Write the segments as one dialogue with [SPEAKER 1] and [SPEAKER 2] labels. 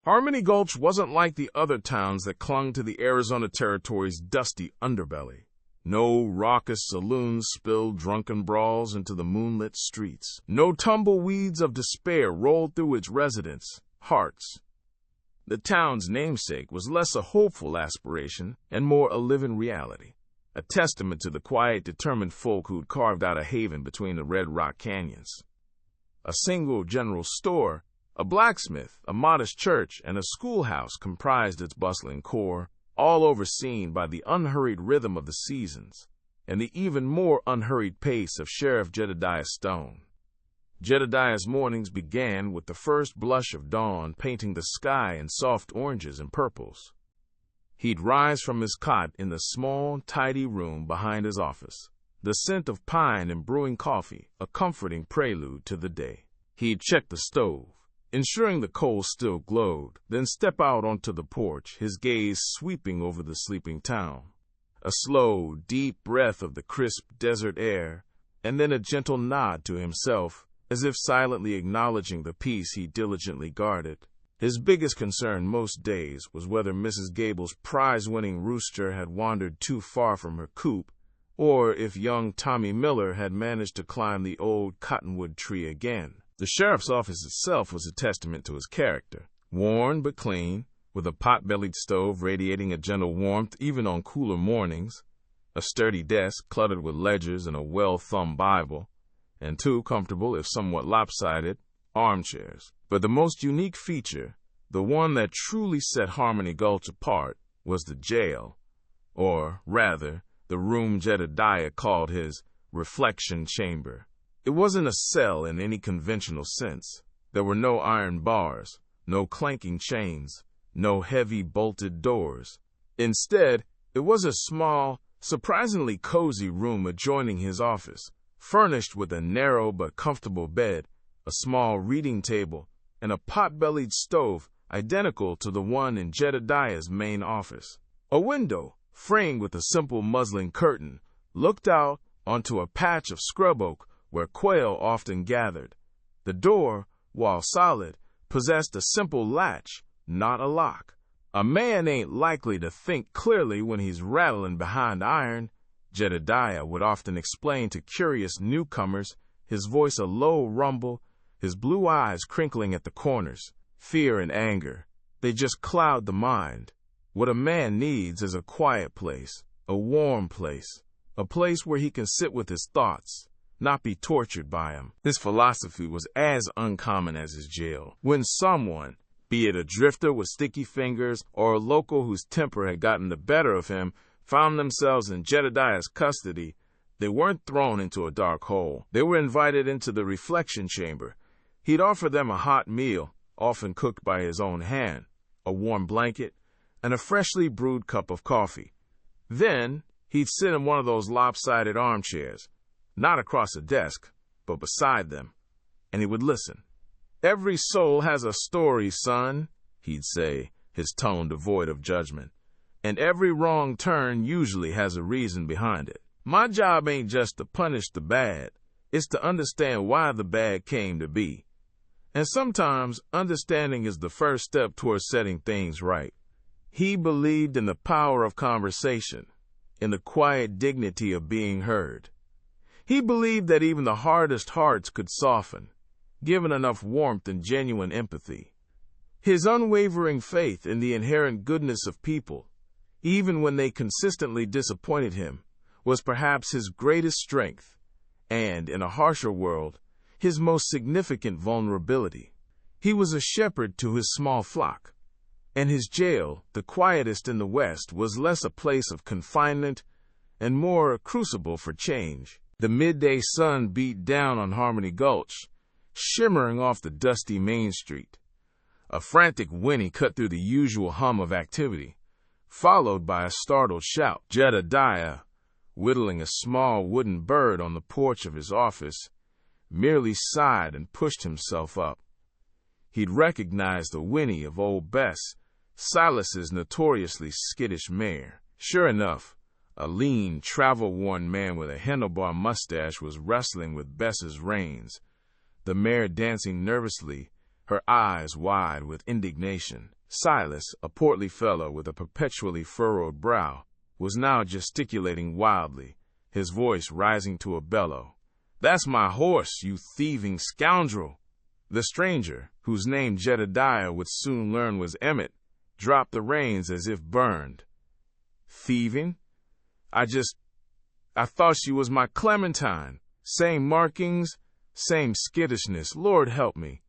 [SPEAKER 1] Harmony Gulch wasn't like the other towns that clung to the Arizona Territory's dusty underbelly. No raucous saloons spilled drunken brawls into the moonlit streets. No tumbleweeds of despair rolled through its residents' hearts. The town's namesake was less a hopeful aspiration and more a living reality, a testament to the quiet, determined folk who'd carved out a haven between the Red Rock Canyons. A single general store, a blacksmith, a modest church, and a schoolhouse comprised its bustling core, all overseen by the unhurried rhythm of the seasons and the even more unhurried pace of Sheriff Jedediah Stone. Jedediah's mornings began with the first blush of dawn painting the sky in soft oranges and purples. He'd rise from his cot in the small, tidy room behind his office, the scent of pine and brewing coffee a comforting prelude to the day. He'd check the stove, ensuring the coals still glowed, then step out onto the porch, his gaze sweeping over the sleeping town. A slow, deep breath of the crisp desert air, and then a gentle nod to himself, as if silently acknowledging the peace he diligently guarded. His biggest concern most days was whether Mrs. Gable's prize-winning rooster had wandered too far from her coop, or if young Tommy Miller had managed to climb the old cottonwood tree again. The sheriff's office itself was a testament to his character. Worn but clean, with a pot-bellied stove radiating a gentle warmth even on cooler mornings, a sturdy desk cluttered with ledgers and a well-thumbed Bible, and two comfortable, if somewhat lopsided, armchairs. But the most unique feature, the one that truly set Harmony Gulch apart, was the jail, or rather, the room Jedediah called his reflection chamber. It wasn't a cell in any conventional sense. There were no iron bars, no clanking chains, no heavy bolted doors. Instead, it was a small, surprisingly cozy room adjoining his office, furnished with a narrow but comfortable bed, a small reading table, and a pot-bellied stove identical to the one in Jedediah's main office. A window, framed with a simple muslin curtain, looked out onto a patch of scrub oak where quail often gathered. The door, while solid, possessed a simple latch, not a lock. A man ain't likely to think clearly when he's rattling behind iron, Jedediah would often explain to curious newcomers, his voice a low rumble, his blue eyes crinkling at the corners. Fear and anger, they just cloud the mind. What a man needs is a quiet place, a warm place, a place where he can sit with his thoughts, not be tortured by him. This philosophy was as uncommon as his jail. When someone, be it a drifter with sticky fingers or a local whose temper had gotten the better of him, found themselves in Jedediah's custody, they weren't thrown into a dark hole. They were invited into the reflection chamber. He'd offer them a hot meal, often cooked by his own hand, a warm blanket, and a freshly brewed cup of coffee. Then, he'd sit in one of those lopsided armchairs, not across a desk, but beside them, and he would listen. "Every soul has a story, son," he'd say, his tone devoid of judgment, "and every wrong turn usually has a reason behind it. My job ain't just to punish the bad, it's to understand why the bad came to be. And sometimes understanding is the first step towards setting things right." He believed in the power of conversation, in the quiet dignity of being heard. He believed that even the hardest hearts could soften, given enough warmth and genuine empathy. His unwavering faith in the inherent goodness of people, even when they consistently disappointed him, was perhaps his greatest strength, and, in a harsher world, his most significant vulnerability. He was a shepherd to his small flock, and his jail, the quietest in the West, was less a place of confinement and more a crucible for change. The midday sun beat down on Harmony Gulch, shimmering off the dusty Main Street. A frantic whinny cut through the usual hum of activity, followed by a startled shout. Jedediah, whittling a small wooden bird on the porch of his office, merely sighed and pushed himself up. He'd recognized the whinny of old Bess, Silas's notoriously skittish mare. Sure enough, a lean, travel-worn man with a handlebar mustache was wrestling with Bess's reins, the mare dancing nervously, her eyes wide with indignation. Silas, a portly fellow with a perpetually furrowed brow, was now gesticulating wildly, his voice rising to a bellow. "That's my horse, you thieving scoundrel!" The stranger, whose name Jedediah would soon learn was Emmett, dropped the reins as if burned. "Thieving? I thought she was my Clementine. Same markings, same skittishness, Lord help me."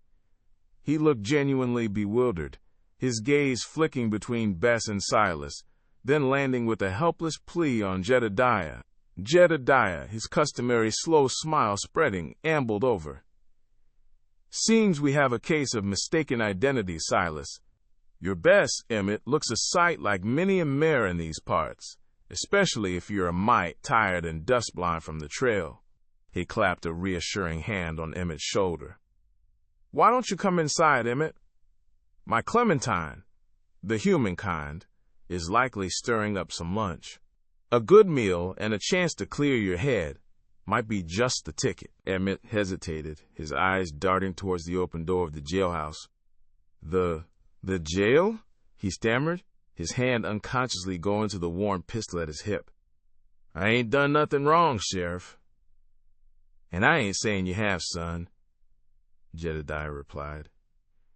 [SPEAKER 1] He looked genuinely bewildered, his gaze flicking between Bess and Silas, then landing with a helpless plea on Jedediah. Jedediah, his customary slow smile spreading, ambled over. "Seems we have a case of mistaken identity, Silas. Your Bess, Emmett, looks a sight like many a mare in these parts, especially if you're a mite tired and dust-blind from the trail." He clapped a reassuring hand on Emmett's shoulder. "Why don't you come inside, Emmett? My Clementine, the human kind, is likely stirring up some lunch. A good meal and a chance to clear your head might be just the ticket." Emmett hesitated, his eyes darting towards the open door of the jailhouse. The jail?" he stammered, his hand unconsciously going to the worn pistol at his hip. "I ain't done nothing wrong, Sheriff." "And I ain't saying you have, son," Jedediah replied,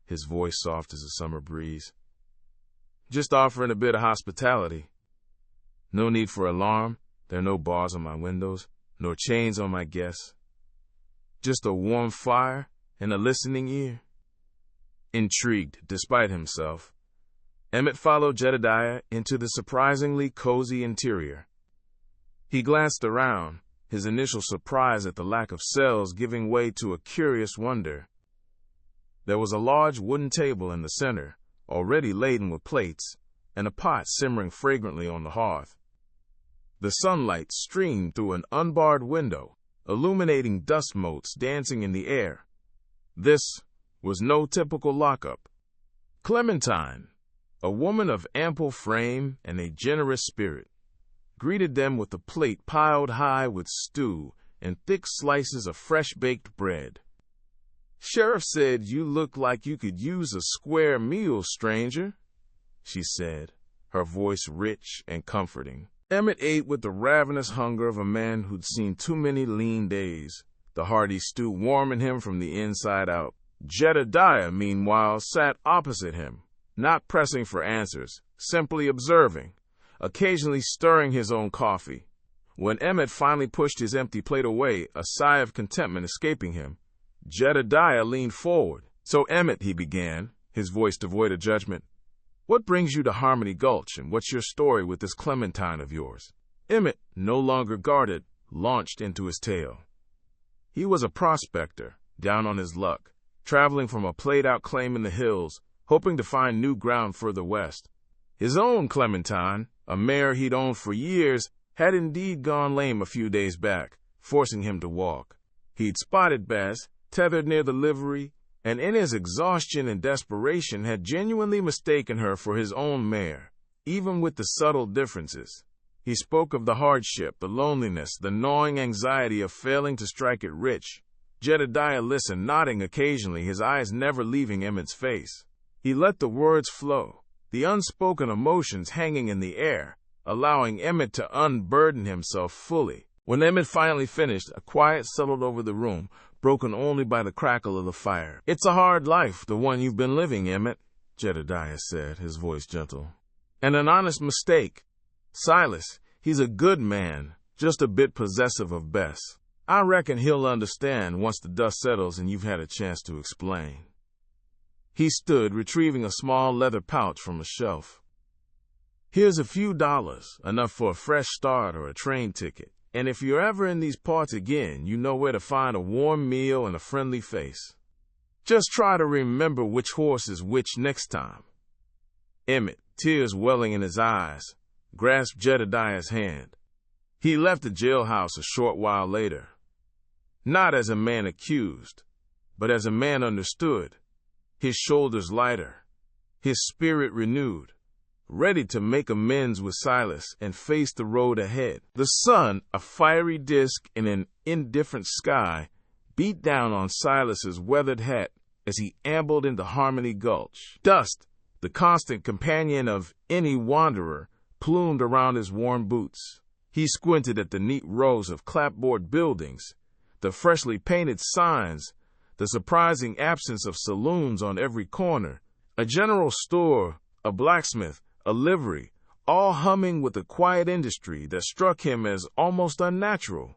[SPEAKER 1] his voice soft as a summer breeze. "Just offering a bit of hospitality. No need for alarm. There are no bars on my windows, nor chains on my guests. Just a warm fire and a listening ear." Intrigued despite himself, Emmett followed Jedediah into the surprisingly cozy interior. He glanced around, his initial surprise at the lack of cells giving way to a curious wonder. There was a large wooden table in the center, already laden with plates, and a pot simmering fragrantly on the hearth. The sunlight streamed through an unbarred window, illuminating dust motes dancing in the air. This was no typical lockup. Clementine, a woman of ample frame and a generous spirit, greeted them with a plate piled high with stew and thick slices of fresh-baked bread. "Sheriff said you look like you could use a square meal, stranger," she said, her voice rich and comforting. Emmett ate with the ravenous hunger of a man who'd seen too many lean days, the hearty stew warming him from the inside out. Jedediah, meanwhile, sat opposite him, not pressing for answers, simply observing, occasionally stirring his own coffee. When Emmett finally pushed his empty plate away, a sigh of contentment escaping him, Jedediah leaned forward. "So, Emmett," he began, his voice devoid of judgment, "what brings you to Harmony Gulch, and what's your story with this Clementine of yours?" Emmett, no longer guarded, launched into his tale. He was a prospector, down on his luck, traveling from a played-out claim in the hills, hoping to find new ground further west. His own Clementine, a mare he'd owned for years, had indeed gone lame a few days back, forcing him to walk. He'd spotted Bess, tethered near the livery, and in his exhaustion and desperation had genuinely mistaken her for his own mare, even with the subtle differences. He spoke of the hardship, the loneliness, the gnawing anxiety of failing to strike it rich. Jedediah listened, nodding occasionally, his eyes never leaving Emmett's face. He let the words flow, the unspoken emotions hanging in the air, allowing Emmett to unburden himself fully. When Emmett finally finished, a quiet settled over the room, broken only by the crackle of the fire. "It's a hard life, the one you've been living, Emmett," Jedediah said, his voice gentle. "And an honest mistake. Silas, he's a good man, just a bit possessive of Bess. I reckon he'll understand once the dust settles and you've had a chance to explain." He stood, retrieving a small leather pouch from a shelf. "Here's a few dollars, enough for a fresh start or a train ticket. And if you're ever in these parts again, you know where to find a warm meal and a friendly face. Just try to remember which horse is which next time." Emmett, tears welling in his eyes, grasped Jedediah's hand. He left the jailhouse a short while later, not as a man accused, but as a man understood, his shoulders lighter, his spirit renewed, ready to make amends with Silas and face the road ahead. The sun, a fiery disk in an indifferent sky, beat down on Silas's weathered hat, as he ambled into Harmony Gulch. Dust, the constant companion of any wanderer, plumed around his worn boots. He squinted at the neat rows of clapboard buildings, the freshly painted signs, the surprising absence of saloons on every corner, a general store, a blacksmith, a livery, all humming with a quiet industry that struck him as almost unnatural.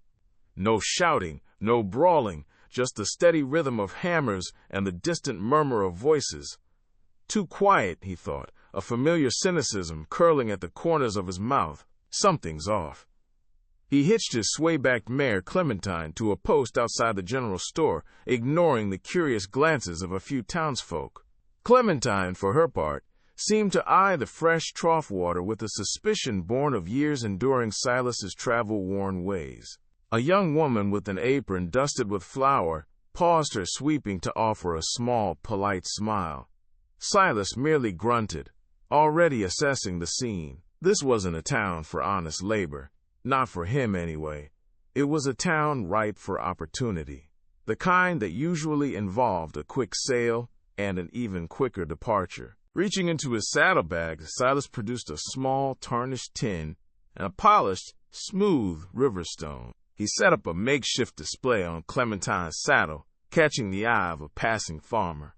[SPEAKER 1] No shouting, no brawling, just the steady rhythm of hammers and the distant murmur of voices. Too quiet, he thought, a familiar cynicism curling at the corners of his mouth. Something's off. He hitched his sway-backed mare Clementine to a post outside the general store, ignoring the curious glances of a few townsfolk. Clementine, for her part, seemed to eye the fresh trough water with a suspicion born of years enduring Silas's travel-worn ways. A young woman with an apron dusted with flour paused her sweeping to offer a small, polite smile. Silas merely grunted, already assessing the scene. This wasn't a town for honest labor. Not for him, anyway. It was a town ripe for opportunity, the kind that usually involved a quick sale and an even quicker departure. Reaching into his saddlebag, Silas produced a small, tarnished tin and a polished, smooth river stone. He set up a makeshift display on Clementine's saddle, catching the eye of a passing farmer.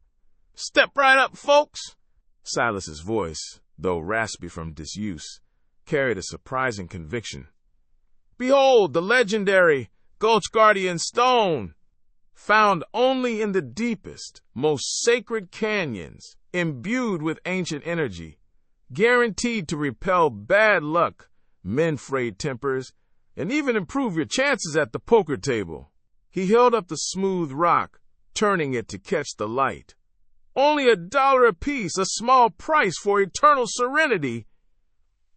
[SPEAKER 1] "Step right up, folks!" Silas's voice, though raspy from disuse, carried a surprising conviction. "Behold the legendary Gulch Guardian Stone, found only in the deepest, most sacred canyons, imbued with ancient energy, guaranteed to repel bad luck, mend frayed tempers, and even improve your chances at the poker table." He held up the smooth rock, turning it to catch the light. "Only $1 apiece, a small price for eternal serenity."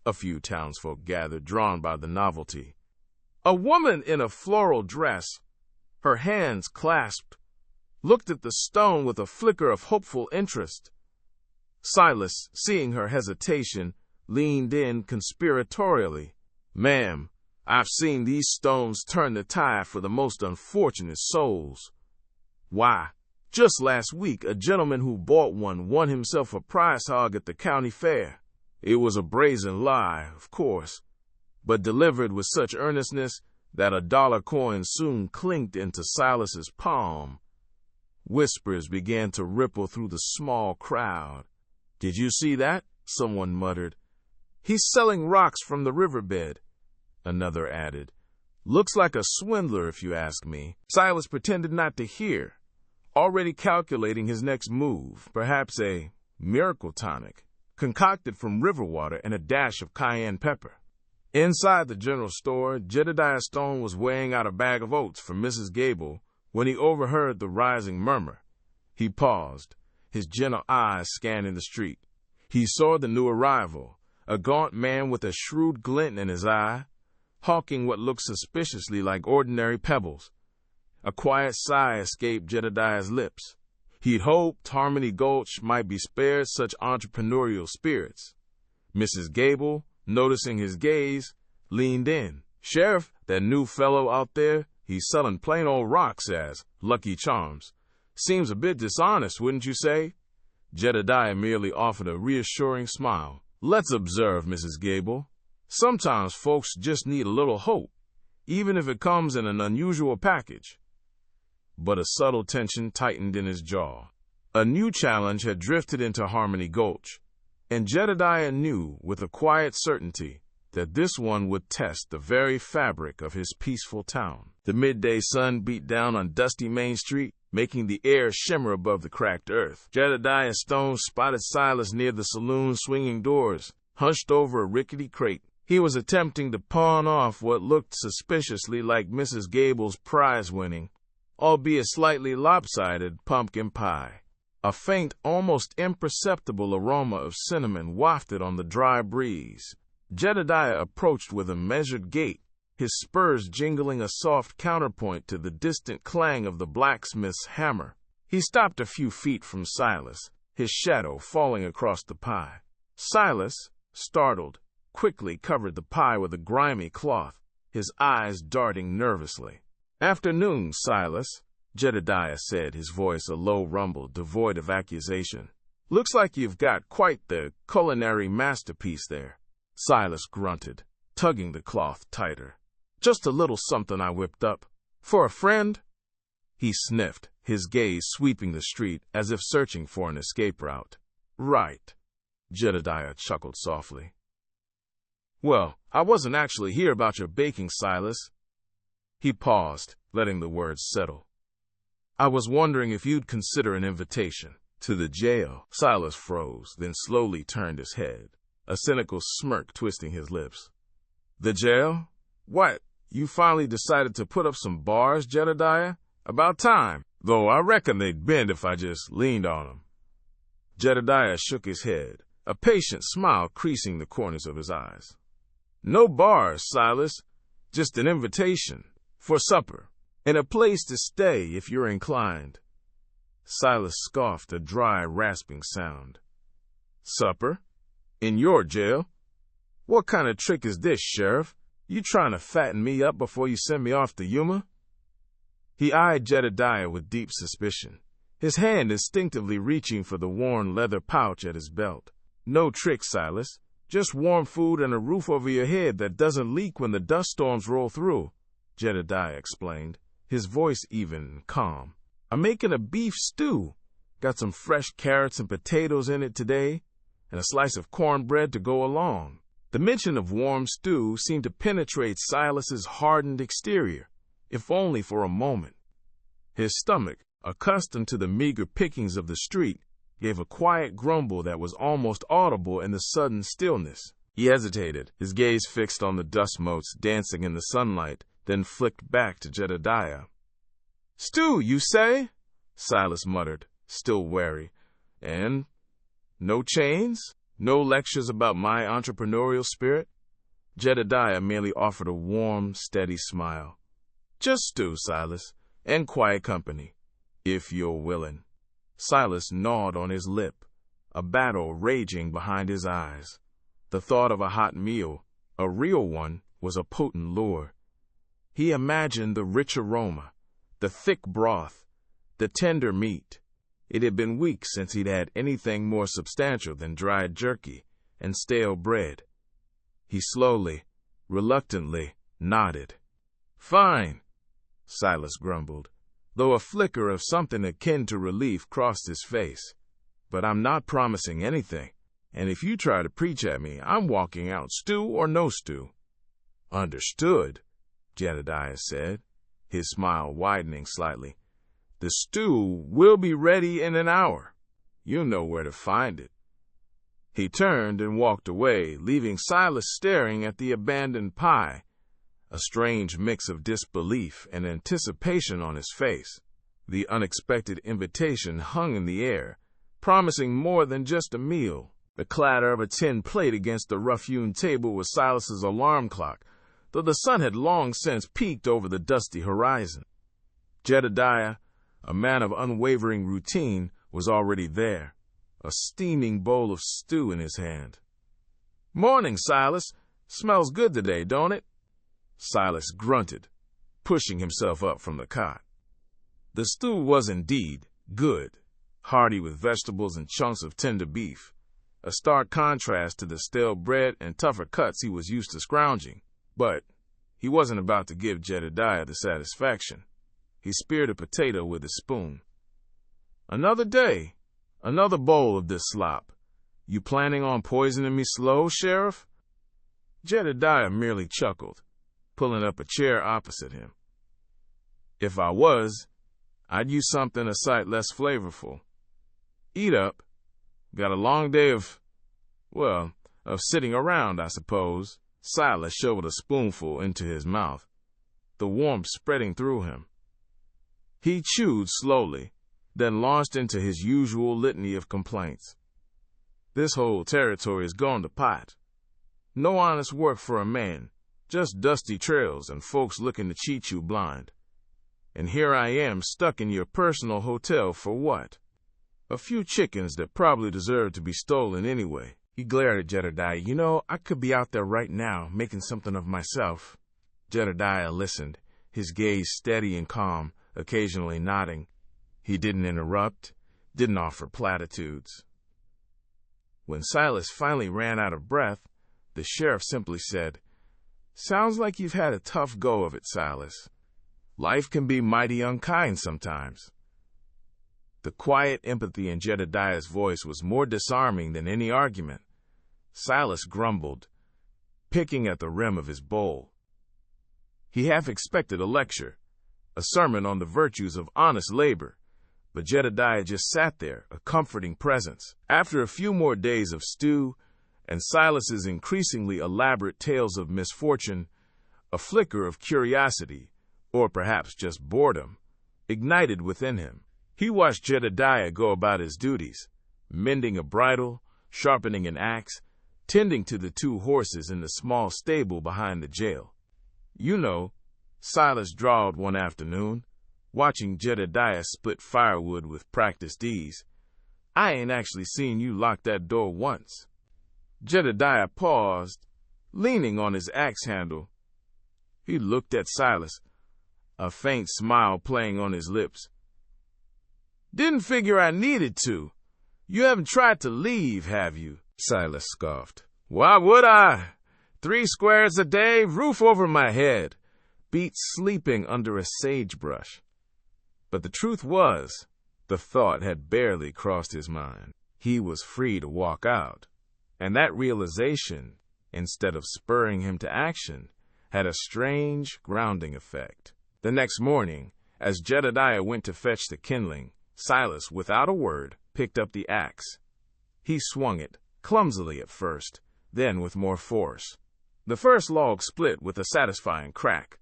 [SPEAKER 1] A few townsfolk gathered, drawn by the novelty. A woman in a floral dress, her hands clasped, looked at the stone with a flicker of hopeful interest. Silas, seeing her hesitation, leaned in conspiratorially. "Ma'am, I've seen these stones turn the tide for the most unfortunate souls. Why, just last week a gentleman who bought one won himself a prize hog at the county fair. It was a brazen lie, of course, but delivered with such earnestness that $1 coin soon clinked into Silas's palm." Whispers began to ripple through the small crowd. "Did you see that?" someone muttered. "He's selling rocks from the riverbed," another added. "Looks like a swindler, if you ask me." Silas pretended not to hear, already calculating his next move, perhaps a miracle tonic, concocted from river water and a dash of cayenne pepper. Inside the general store, Jedediah Stone was weighing out a bag of oats for Mrs. Gable when he overheard the rising murmur. He paused, his gentle eyes scanning the street. He saw the new arrival, a gaunt man with a shrewd glint in his eye, hawking what looked suspiciously like ordinary pebbles. A quiet sigh escaped Jedediah's lips. He'd hoped Harmony Gulch might be spared such entrepreneurial spirits. Mrs. Gable, noticing his gaze, leaned in. "Sheriff, that new fellow out there, he's selling plain old rocks as Lucky Charms. Seems a bit dishonest, wouldn't you say?" Jedediah merely offered a reassuring smile. "Let's observe, Mrs. Gable. Sometimes folks just need a little hope, even if it comes in an unusual package." But a subtle tension tightened in his jaw. A new challenge had drifted into Harmony Gulch, and Jedediah knew with a quiet certainty that this one would test the very fabric of his peaceful town. The midday sun beat down on dusty Main Street, making the air shimmer above the cracked earth. Jedediah Stone spotted Silas near the saloon swinging doors, hunched over a rickety crate. He was attempting to pawn off what looked suspiciously like Mrs. Gable's prize-winning, albeit slightly lopsided, pumpkin pie. A faint, almost imperceptible aroma of cinnamon wafted on the dry breeze. Jedediah approached with a measured gait, his spurs jingling a soft counterpoint to the distant clang of the blacksmith's hammer. He stopped a few feet from Silas, his shadow falling across the pie. Silas, startled, quickly covered the pie with a grimy cloth, his eyes darting nervously. "Afternoon, Silas," Jedediah said, his voice a low rumble devoid of accusation. "Looks like you've got quite the culinary masterpiece there." Silas grunted, tugging the cloth tighter. "Just a little something I whipped up. For a friend?" He sniffed, his gaze sweeping the street as if searching for an escape route. "Right," Jedediah chuckled softly. "Well, I wasn't actually here about your baking, Silas." He paused, letting the words settle. "I was wondering if you'd consider an invitation to the jail." Silas froze, then slowly turned his head, a cynical smirk twisting his lips. "The jail? What, you finally decided to put up some bars, Jedediah? About time, though I reckon they'd bend if I just leaned on them." Jedediah shook his head, a patient smile creasing the corners of his eyes. "No bars, Silas. Just an invitation. For supper. And a place to stay if you're inclined." Silas scoffed, a dry, rasping sound. "Supper? In your jail? What kind of trick is this, Sheriff? You trying to fatten me up before you send me off to Yuma?" He eyed Jedediah with deep suspicion, his hand instinctively reaching for the worn leather pouch at his belt. "No trick, Silas. Just warm food and a roof over your head that doesn't leak when the dust storms roll through," Jedediah explained, his voice even and calm. "I'm making a beef stew. Got some fresh carrots and potatoes in it today, and a slice of cornbread to go along." The mention of warm stew seemed to penetrate Silas's hardened exterior, if only for a moment. His stomach, accustomed to the meager pickings of the street, gave a quiet grumble that was almost audible in the sudden stillness. He hesitated, his gaze fixed on the dust motes dancing in the sunlight, then flicked back to Jedediah. "Stew, you say?" Silas muttered, still wary. "And no chains? No lectures about my entrepreneurial spirit?" Jedediah merely offered a warm, steady smile. "Just stew, Silas, and quiet company, if you're willing." Silas gnawed on his lip, a battle raging behind his eyes. The thought of a hot meal, a real one, was a potent lure. He imagined the rich aroma, the thick broth, the tender meat. It had been weeks since he'd had anything more substantial than dried jerky and stale bread. He slowly, reluctantly, nodded. "Fine," Silas grumbled, though a flicker of something akin to relief crossed his face. "But I'm not promising anything, and if you try to preach at me, I'm walking out, stew or no stew." "Understood," Jedediah said, his smile widening slightly. "The stew will be ready in an hour. You know where to find it." He turned and walked away, leaving Silas staring at the abandoned pie, a strange mix of disbelief and anticipation on his face. The unexpected invitation hung in the air, promising more than just a meal. The clatter of a tin plate against the rough-hewn table was Silas's alarm clock, though the sun had long since peaked over the dusty horizon. Jedediah, a man of unwavering routine, was already there, a steaming bowl of stew in his hand. "Morning, Silas. Smells good today, don't it?" Silas grunted, pushing himself up from the cot. The stew was indeed good, hearty with vegetables and chunks of tender beef, a stark contrast to the stale bread and tougher cuts he was used to scrounging. But he wasn't about to give Jedediah the satisfaction. He speared a potato with his spoon. "Another day, another bowl of this slop. You planning on poisoning me slow, Sheriff?" Jedediah merely chuckled, pulling up a chair opposite him. "If I was, I'd use something a sight less flavorful. Eat up. Got a long day of sitting around, I suppose." Silas shoveled a spoonful into his mouth, the warmth spreading through him. He chewed slowly, then launched into his usual litany of complaints. "This whole territory has gone to pot. No honest work for a man, just dusty trails and folks looking to cheat you blind. And here I am stuck in your personal hotel for what? A few chickens that probably deserve to be stolen anyway." He glared at Jedediah. "You know, I could be out there right now, making something of myself." Jedediah listened, his gaze steady and calm, occasionally nodding. He didn't interrupt, didn't offer platitudes. When Silas finally ran out of breath, the sheriff simply said, "Sounds like you've had a tough go of it, Silas. Life can be mighty unkind sometimes." The quiet empathy in Jedediah's voice was more disarming than any argument. Silas grumbled, picking at the rim of his bowl. He half expected a lecture, a sermon on the virtues of honest labor, but Jedediah just sat there, a comforting presence. After a few more days of stew and Silas's increasingly elaborate tales of misfortune, a flicker of curiosity, or perhaps just boredom, ignited within him. He watched Jedediah go about his duties, mending a bridle, sharpening an axe, tending to the 2 horses in the small stable behind the jail. "You know," Silas drawled one afternoon, watching Jedediah split firewood with practiced ease, "I ain't actually seen you lock that door once." Jedediah paused, leaning on his axe handle. He looked at Silas, a faint smile playing on his lips. "Didn't figure I needed to. You haven't tried to leave, have you?" Silas scoffed. "Why would I? 3 squares a day, roof over my head, beat sleeping under a sagebrush." But the truth was, the thought had barely crossed his mind. He was free to walk out, and that realization, instead of spurring him to action, had a strange grounding effect. The next morning, as Jedediah went to fetch the kindling, Silas, without a word, picked up the axe. He swung it, clumsily at first, then with more force. The first log split with a satisfying crack.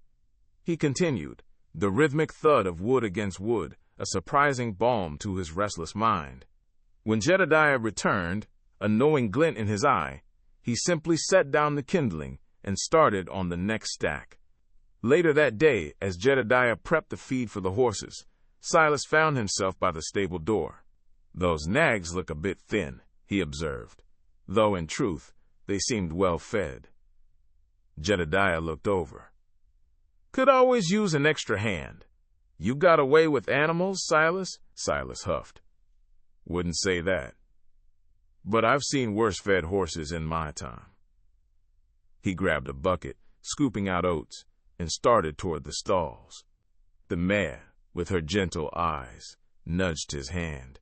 [SPEAKER 1] He continued, the rhythmic thud of wood against wood, a surprising balm to his restless mind. When Jedediah returned, a knowing glint in his eye, he simply set down the kindling and started on the next stack. Later that day, as Jedediah prepped the feed for the horses, Silas found himself by the stable door. "Those nags look a bit thin," he observed, though in truth, they seemed well fed. Jedediah looked over. "Could always use an extra hand. You got away with animals, Silas?" Silas huffed. "Wouldn't say that. But I've seen worse-fed horses in my time." He grabbed a bucket, scooping out oats, and started toward the stalls. The mare, with her gentle eyes, nudged his hand.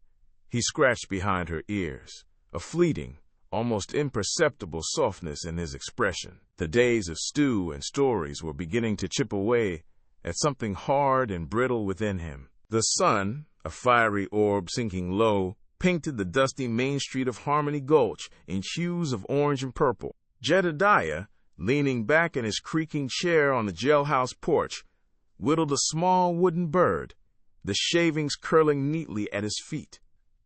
[SPEAKER 1] He scratched behind her ears, a fleeting, almost imperceptible softness in his expression. The days of stew and stories were beginning to chip away at something hard and brittle within him. The sun, a fiery orb sinking low, painted the dusty main street of Harmony Gulch in hues of orange and purple. Jedediah, leaning back in his creaking chair on the jailhouse porch, whittled a small wooden bird, the shavings curling neatly at his feet.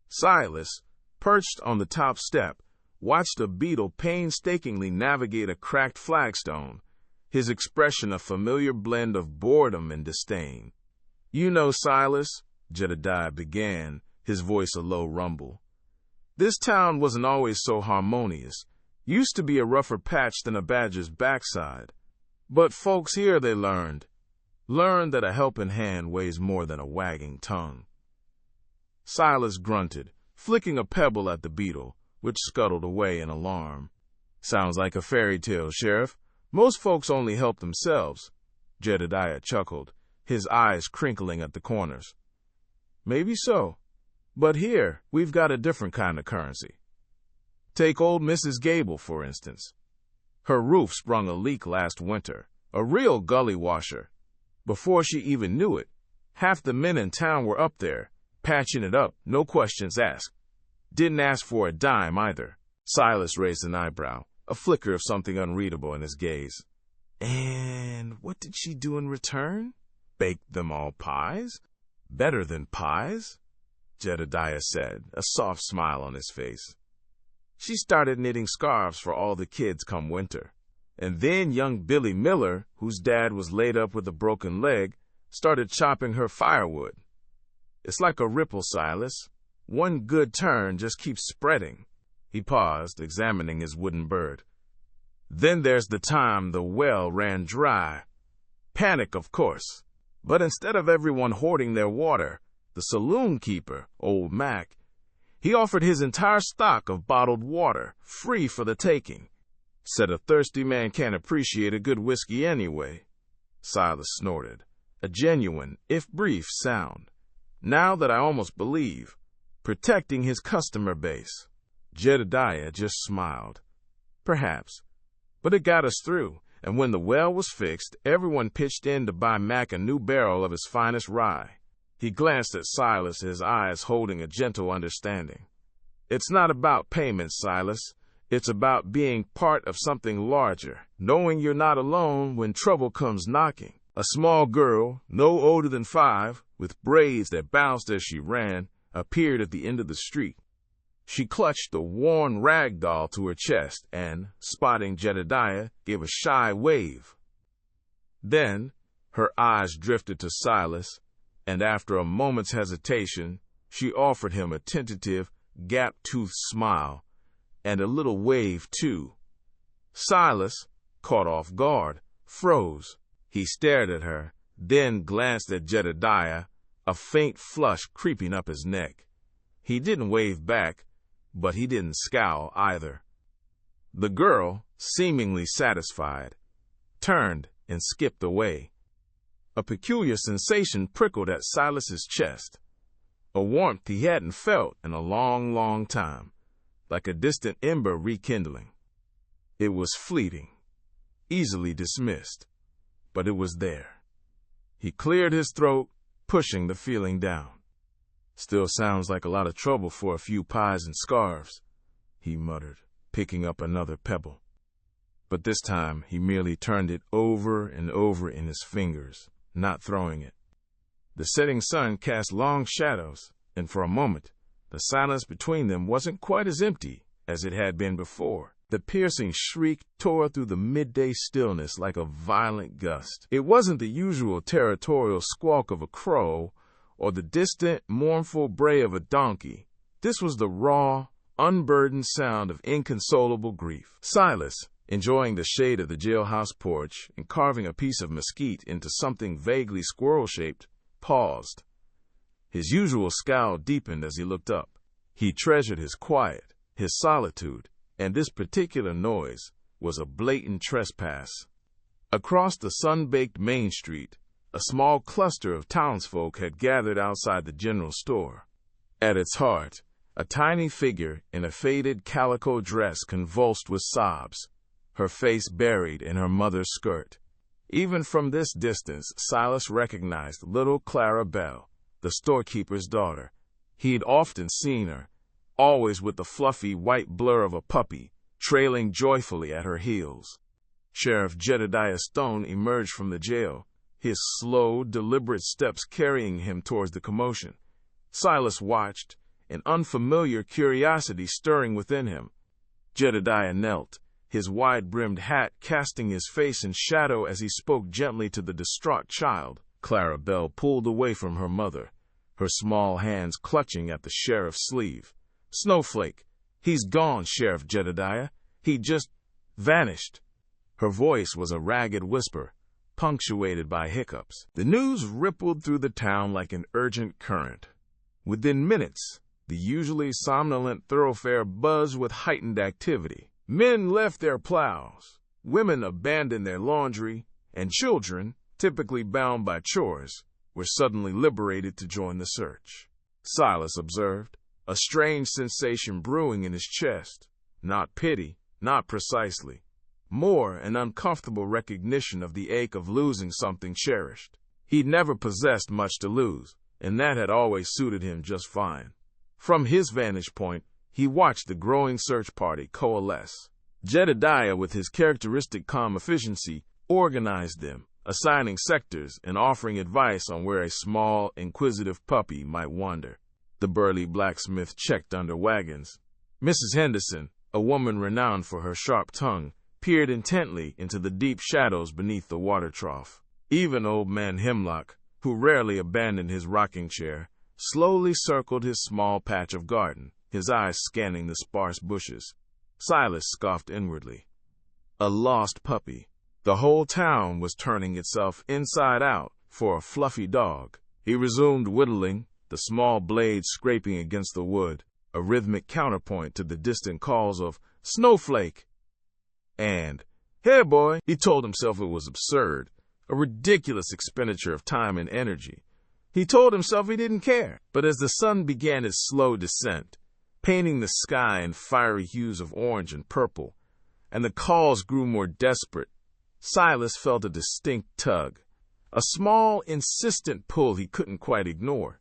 [SPEAKER 1] Silas, perched on the top step, watched a beetle painstakingly navigate a cracked flagstone, his expression a familiar blend of boredom and disdain. "You know, Silas," Jedediah began, his voice a low rumble, "this town wasn't always so harmonious. Used to be a rougher patch than a badger's backside. But folks here, they learned that a helping hand weighs more than a wagging tongue." Silas grunted, flicking a pebble at the beetle, which scuttled away in alarm. "Sounds like a fairy tale, Sheriff. Most folks only help themselves." Jedediah chuckled, his eyes crinkling at the corners. "Maybe so. But here, we've got a different kind of currency. Take old Mrs. Gable, for instance. Her roof sprung a leak last winter, a real gully washer. Before she even knew it, half the men in town were up there, patching it up, no questions asked. Didn't ask for a dime, either." Silas raised an eyebrow, a flicker of something unreadable in his gaze. "And what did she do in return? Baked them all pies? Better than pies?" Jedediah said, a soft smile on his face. "She started knitting scarves for all the kids come winter. And then young Billy Miller, whose dad was laid up with a broken leg, started chopping her firewood. It's like a ripple, Silas. One good turn just keeps spreading." He paused, examining his wooden bird. "Then there's the time the well ran dry. Panic, of course. But instead of everyone hoarding their water, the saloon keeper, old Mac, he offered his entire stock of bottled water, free for the taking. Said a thirsty man can't appreciate a good whiskey anyway. Silas snorted, a genuine, if brief, sound. Now that I almost believe, protecting his customer base. Jedediah just smiled. Perhaps. But it got us through, and when the well was fixed, everyone pitched in to buy Mac a new barrel of his finest rye. He glanced at Silas, his eyes holding a gentle understanding. It's not about payment, Silas. It's about being part of something larger, knowing you're not alone when trouble comes knocking. A small girl, no older than 5, with braids that bounced as she ran, appeared at the end of the street. She clutched the worn rag doll to her chest and, spotting Jedediah, gave a shy wave. Then, her eyes drifted to Silas, and after a moment's hesitation, she offered him a tentative, gap-toothed smile, and a little wave, too. Silas, caught off guard, froze. He stared at her, then glanced at Jedediah, a faint flush creeping up his neck. He didn't wave back, but he didn't scowl either. The girl, seemingly satisfied, turned and skipped away. A peculiar sensation prickled at Silas's chest, a warmth he hadn't felt in a long, long time, like a distant ember rekindling. It was fleeting, easily dismissed, but it was there. He cleared his throat, pushing the feeling down. Still sounds like a lot of trouble for a few pies and scarves, he muttered, picking up another pebble. But this time he merely turned it over and over in his fingers, not throwing it. The setting sun cast long shadows, and for a moment, the silence between them wasn't quite as empty as it had been before. The piercing shriek tore through the midday stillness like a violent gust. It wasn't the usual territorial squawk of a crow or the distant, mournful bray of a donkey. This was the raw, unburdened sound of inconsolable grief. Silas, enjoying the shade of the jailhouse porch and carving a piece of mesquite into something vaguely squirrel-shaped, paused. His usual scowl deepened as he looked up. He treasured his quiet, his solitude, and this particular noise was a blatant trespass. Across the sun-baked Main Street, a small cluster of townsfolk had gathered outside the general store. At its heart, a tiny figure in a faded calico dress convulsed with sobs, her face buried in her mother's skirt. Even from this distance, Silas recognized little Clara Bell, the storekeeper's daughter. He'd often seen her, always with the fluffy white blur of a puppy, trailing joyfully at her heels. Sheriff Jedediah Stone emerged from the jail, his slow, deliberate steps carrying him towards the commotion. Silas watched, an unfamiliar curiosity stirring within him. Jedediah knelt, his wide-brimmed hat casting his face in shadow as he spoke gently to the distraught child. Clara Bell pulled away from her mother, her small hands clutching at the sheriff's sleeve. "Snowflake, he's gone, Sheriff Jedediah. He just vanished." Her voice was a ragged whisper, punctuated by hiccups. The news rippled through the town like an urgent current. Within minutes, the usually somnolent thoroughfare buzzed with heightened activity. Men left their plows, women abandoned their laundry, and children, typically bound by chores, were suddenly liberated to join the search. Silas observed, a strange sensation brewing in his chest. Not pity, not precisely. More an uncomfortable recognition of the ache of losing something cherished. He'd never possessed much to lose, and that had always suited him just fine. From his vantage point, he watched the growing search party coalesce. Jedediah, with his characteristic calm efficiency, organized them, assigning sectors and offering advice on where a small, inquisitive puppy might wander. The burly blacksmith checked under wagons. Mrs. Henderson, a woman renowned for her sharp tongue, peered intently into the deep shadows beneath the water trough. Even old man Hemlock, who rarely abandoned his rocking chair, slowly circled his small patch of garden, his eyes scanning the sparse bushes. Silas scoffed inwardly. A lost puppy. The whole town was turning itself inside out, for a fluffy dog. He resumed whittling, the small blade scraping against the wood, a rhythmic counterpoint to the distant calls of "Snowflake" and "Hey, boy." He told himself it was absurd, a ridiculous expenditure of time and energy. He told himself he didn't care. But as the sun began its slow descent, painting the sky in fiery hues of orange and purple, and the calls grew more desperate, Silas felt a distinct tug, a small, insistent pull he couldn't quite ignore.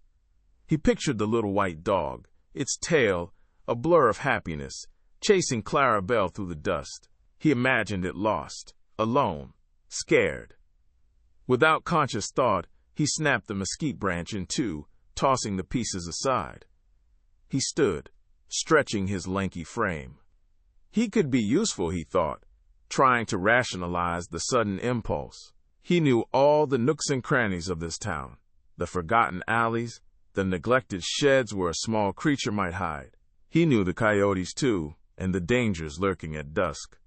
[SPEAKER 1] He pictured the little white dog, its tail, a blur of happiness, chasing Clarabelle through the dust. He imagined it lost, alone, scared. Without conscious thought, he snapped the mesquite branch in two, tossing the pieces aside. He stood, stretching his lanky frame. He could be useful, he thought, trying to rationalize the sudden impulse. He knew all the nooks and crannies of this town, the forgotten alleys, the neglected sheds where a small creature might hide. He knew the coyotes, too, and the dangers lurking at dusk.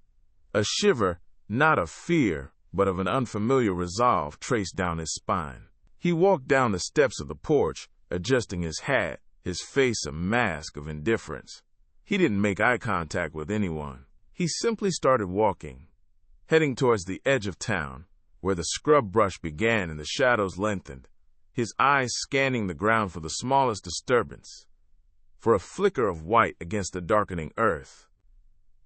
[SPEAKER 1] A shiver, not of fear, but of an unfamiliar resolve, traced down his spine. He walked down the steps of the porch, adjusting his hat, his face a mask of indifference. He didn't make eye contact with anyone. He simply started walking, heading towards the edge of town, where the scrub brush began and the shadows lengthened, his eyes scanning the ground for the smallest disturbance, for a flicker of white against the darkening earth.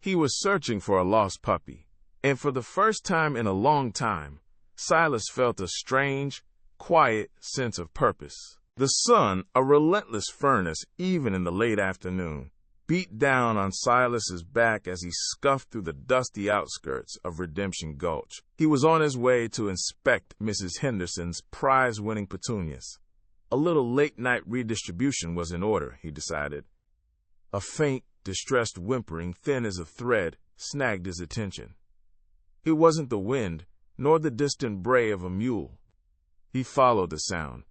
[SPEAKER 1] He was searching for a lost puppy, and for the first time in a long time, Silas felt a strange, quiet sense of purpose. The sun, a relentless furnace even in the late afternoon, beat down on Silas's back as he scuffed through the dusty outskirts of Redemption Gulch. He was on his way to inspect Mrs. Henderson's prize-winning petunias. A little late-night redistribution was in order, he decided. A faint, distressed whimpering, thin as a thread, snagged his attention. It wasn't the wind, nor the distant bray of a mule. He followed the sound,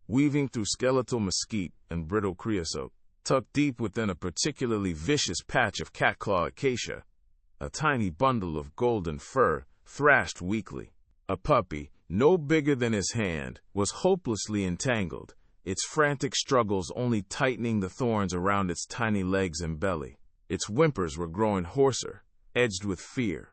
[SPEAKER 1] weaving through skeletal mesquite and brittle creosote. Tucked deep within a particularly vicious patch of catclaw acacia, a tiny bundle of golden fur thrashed weakly. A puppy, no bigger than his hand, was hopelessly entangled, its frantic struggles only tightening the thorns around its tiny legs and belly. Its whimpers were growing hoarser, edged with fear.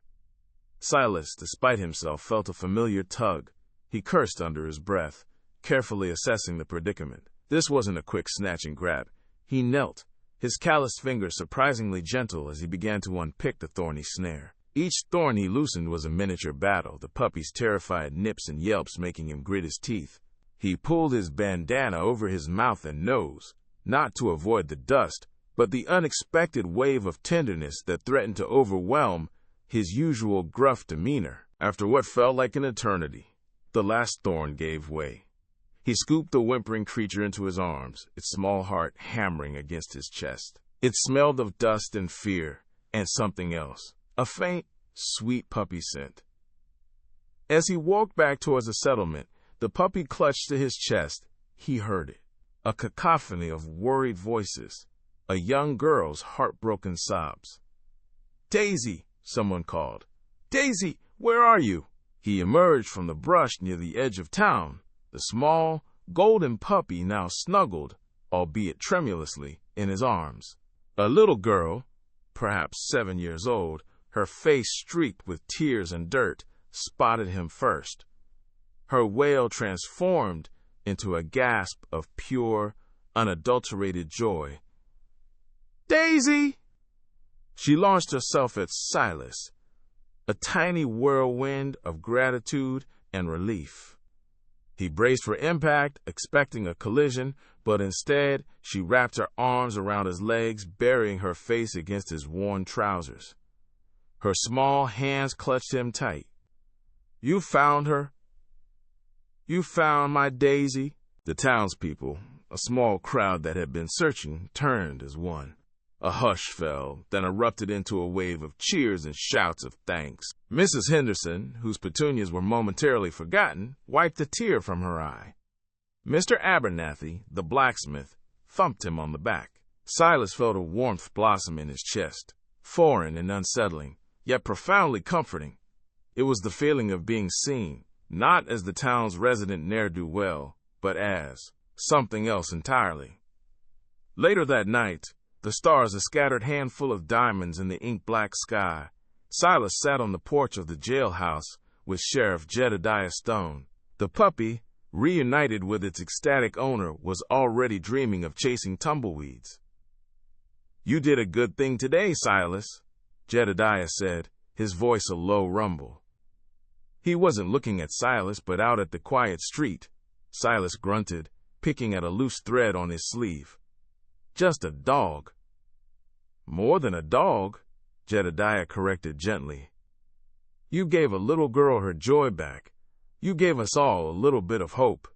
[SPEAKER 1] Silas, despite himself, felt a familiar tug. He cursed under his breath, carefully assessing the predicament. This wasn't a quick snatching grab. He knelt, his calloused fingers surprisingly gentle as he began to unpick the thorny snare. Each thorn he loosened was a miniature battle, the puppy's terrified nips and yelps making him grit his teeth. He pulled his bandana over his mouth and nose, not to avoid the dust, but the unexpected wave of tenderness that threatened to overwhelm his usual gruff demeanor. After what felt like an eternity, the last thorn gave way. He scooped the whimpering creature into his arms, its small heart hammering against his chest. It smelled of dust and fear, and something else, a faint, sweet puppy scent. As he walked back towards the settlement, the puppy clutched to his chest. He heard it, a cacophony of worried voices, a young girl's heartbroken sobs. "Daisy," someone called. "Daisy, where are you?" He emerged from the brush near the edge of town, the small, golden puppy now snuggled, albeit tremulously, in his arms. A little girl, perhaps 7 years old, her face streaked with tears and dirt, spotted him first. Her wail transformed into a gasp of pure, unadulterated joy. "Daisy!" She launched herself at Silas, a tiny whirlwind of gratitude and relief. He braced for impact, expecting a collision, but instead, she wrapped her arms around his legs, burying her face against his worn trousers. Her small hands clutched him tight. "You found her? You found my Daisy?" The townspeople, a small crowd that had been searching, turned as one. A hush fell, then erupted into a wave of cheers and shouts of thanks. Mrs. Henderson, whose petunias were momentarily forgotten, wiped a tear from her eye. Mr. Abernathy, the blacksmith, thumped him on the back. Silas felt a warmth blossom in his chest, foreign and unsettling, yet profoundly comforting. It was the feeling of being seen, not as the town's resident ne'er-do-well, but as something else entirely. Later that night, the stars a scattered handful of diamonds in the ink-black sky, Silas sat on the porch of the jailhouse with Sheriff Jedediah Stone. The puppy, reunited with its ecstatic owner, was already dreaming of chasing tumbleweeds. "You did a good thing today, Silas," Jedediah said, his voice a low rumble. He wasn't looking at Silas but out at the quiet street. Silas grunted, picking at a loose thread on his sleeve. "Just a dog." "More than a dog," Jedediah corrected gently. "You gave a little girl her joy back. You gave us all a little bit of hope."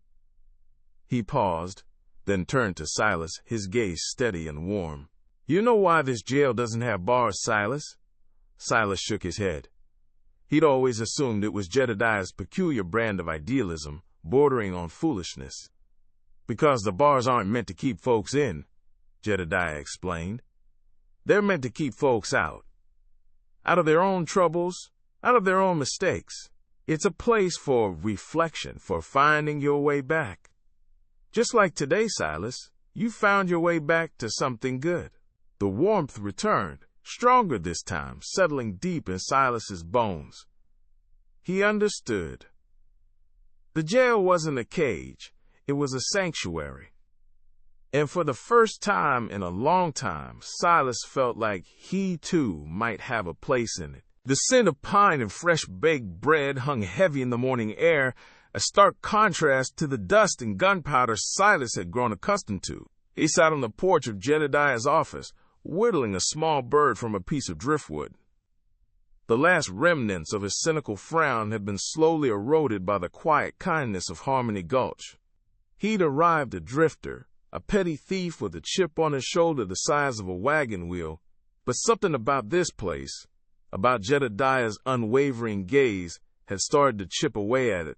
[SPEAKER 1] He paused, then turned to Silas, his gaze steady and warm. "You know why this jail doesn't have bars, Silas?" Silas shook his head. He'd always assumed it was Jedediah's peculiar brand of idealism, bordering on foolishness. "Because the bars aren't meant to keep folks in," Jedediah explained. "They're meant to keep folks out. Out of their own troubles, out of their own mistakes. It's a place for reflection, for finding your way back. Just like today, Silas, you found your way back to something good." The warmth returned, stronger this time, settling deep in Silas's bones. He understood. The jail wasn't a cage, it was a sanctuary. And for the first time in a long time, Silas felt like he too might have a place in it. The scent of pine and fresh baked bread hung heavy in the morning air, a stark contrast to the dust and gunpowder Silas had grown accustomed to. He sat on the porch of Jedediah's office, whittling a small bird from a piece of driftwood. The last remnants of his cynical frown had been slowly eroded by the quiet kindness of Harmony Gulch. He'd arrived a drifter, a petty thief with a chip on his shoulder the size of a wagon wheel, but something about this place, about Jedediah's unwavering gaze, had started to chip away at it.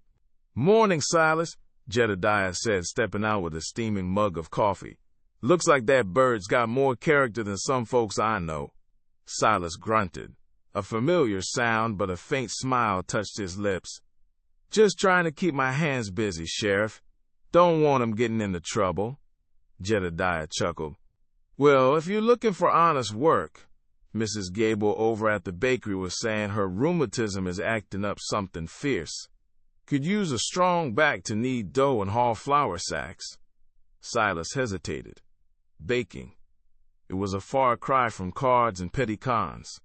[SPEAKER 1] "Morning, Silas," Jedediah said, stepping out with a steaming mug of coffee. "Looks like that bird's got more character than some folks I know." Silas grunted. A familiar sound, but a faint smile touched his lips. "Just trying to keep my hands busy, Sheriff. Don't want 'em getting into trouble." Jedediah chuckled. "Well, if you're looking for honest work," Mrs. Gable over at the bakery was saying, "her rheumatism is acting up something fierce. Could use a strong back to knead dough and haul flour sacks." Silas hesitated. Baking. It was a far cry from cards and petty cons.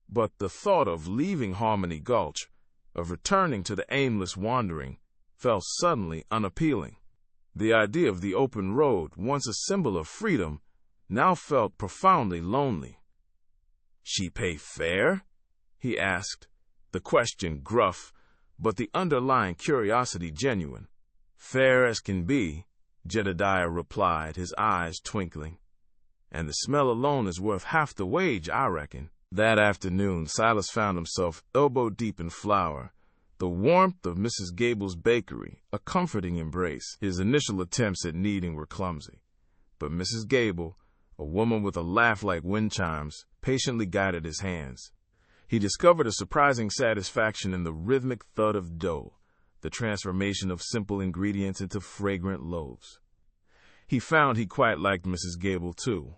[SPEAKER 1] But the thought of leaving Harmony Gulch, of returning to the aimless wandering, felt suddenly unappealing. The idea of the open road, once a symbol of freedom, now felt profoundly lonely. "She pay fair?" he asked, the question gruff, but the underlying curiosity genuine. "Fair as can be," Jedediah replied, his eyes twinkling. "And the smell alone is worth half the wage, I reckon." That afternoon, Silas found himself elbow-deep in flour, the warmth of Mrs. Gable's bakery, a comforting embrace. His initial attempts at kneading were clumsy, but Mrs. Gable, a woman with a laugh like wind chimes, patiently guided his hands. He discovered a surprising satisfaction in the rhythmic thud of dough, the transformation of simple ingredients into fragrant loaves. He found he quite liked Mrs. Gable, too,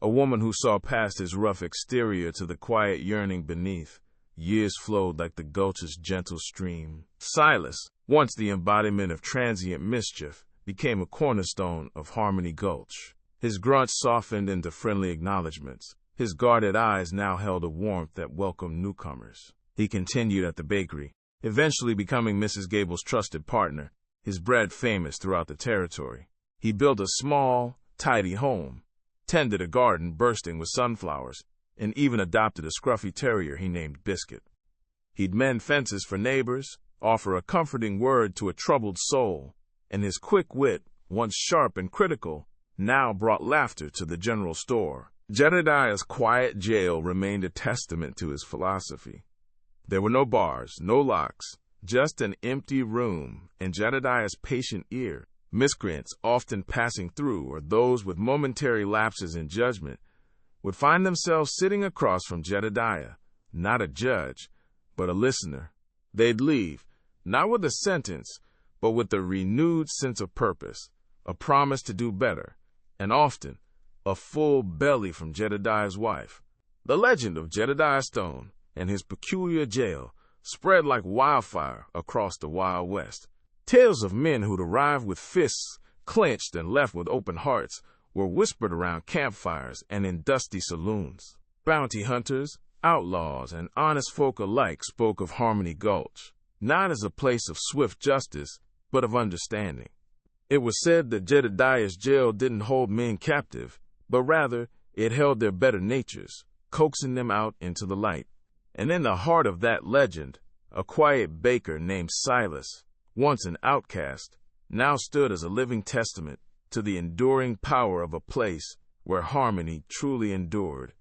[SPEAKER 1] a woman who saw past his rough exterior to the quiet yearning beneath. Years flowed like the Gulch's gentle stream. Silas, once the embodiment of transient mischief, became a cornerstone of Harmony Gulch. His grunts softened into friendly acknowledgments. His guarded eyes now held a warmth that welcomed newcomers. He continued at the bakery, eventually becoming Mrs. Gable's trusted partner, his bread famous throughout the territory. He built a small, tidy home, tended a garden bursting with sunflowers, and even adopted a scruffy terrier he named Biscuit. He'd mend fences for neighbors, offer a comforting word to a troubled soul, and his quick wit, once sharp and critical, now brought laughter to the general store. Jedediah's quiet jail remained a testament to his philosophy. There were no bars, no locks, just an empty room, and Jedediah's patient ear. Miscreants often passing through, or those with momentary lapses in judgment, would find themselves sitting across from Jedediah, not a judge, but a listener. They'd leave, not with a sentence, but with a renewed sense of purpose, a promise to do better, and often a full belly from Jedediah's wife. The legend of Jedediah Stone and his peculiar jail spread like wildfire across the Wild West. Tales of men who'd arrived with fists clenched and left with open hearts were whispered around campfires and in dusty saloons. Bounty hunters, outlaws, and honest folk alike spoke of Harmony Gulch, not as a place of swift justice, but of understanding. It was said that Jedediah's jail didn't hold men captive, but rather it held their better natures, coaxing them out into the light. And in the heart of that legend, a quiet baker named Silas, once an outcast, now stood as a living testament to the enduring power of a place where harmony truly endured.